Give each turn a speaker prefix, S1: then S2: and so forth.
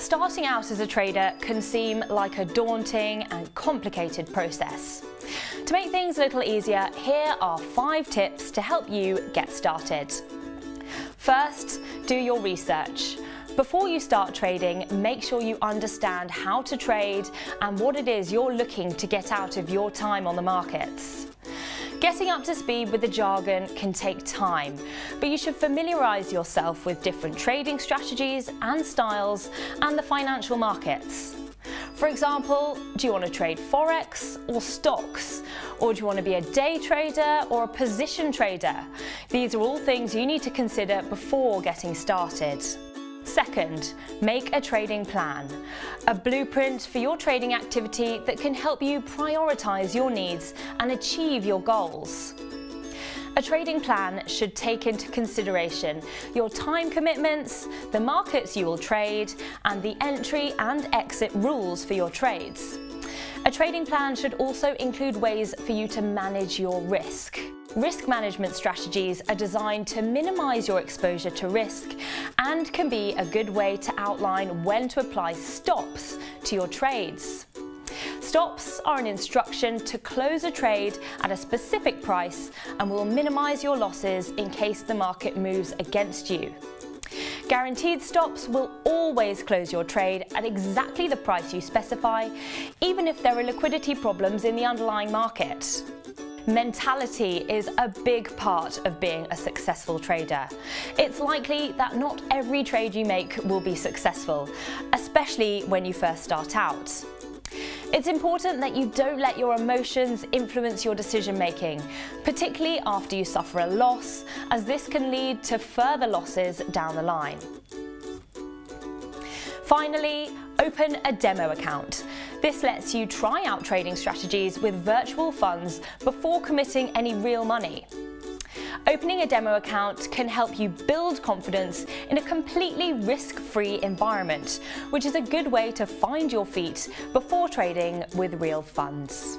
S1: Starting out as a trader can seem like a daunting and complicated process. To make things a little easier, here are 5 tips to help you get started. First, do your research. Before you start trading, make sure you understand how to trade and what it is you're looking to get out of your time on the markets. Getting up to speed with the jargon can take time, but you should familiarise yourself with different trading strategies and styles and the financial markets. For example, do you want to trade forex or stocks? Or do you want to be a day trader or a position trader? These are all things you need to consider before getting started. Second, make a trading plan, a blueprint for your trading activity that can help you prioritise your needs and achieve your goals. A trading plan should take into consideration your time commitments, the markets you will trade, and the entry and exit rules for your trades. A trading plan should also include ways for you to manage your risk. Risk management strategies are designed to minimise your exposure to risk and can be a good way to outline when to apply stops to your trades. Stops are an instruction to close a trade at a specific price and will minimise your losses in case the market moves against you. Guaranteed stops will always close your trade at exactly the price you specify, even if there are liquidity problems in the underlying market. Mentality is a big part of being a successful trader. It's likely that not every trade you make will be successful, especially when you first start out. It's important that you don't let your emotions influence your decision making, particularly after you suffer a loss, as this can lead to further losses down the line. Finally, open a demo account. This lets you try out trading strategies with virtual funds before committing any real money. Opening a demo account can help you build confidence in a completely risk-free environment, which is a good way to find your feet before trading with real funds.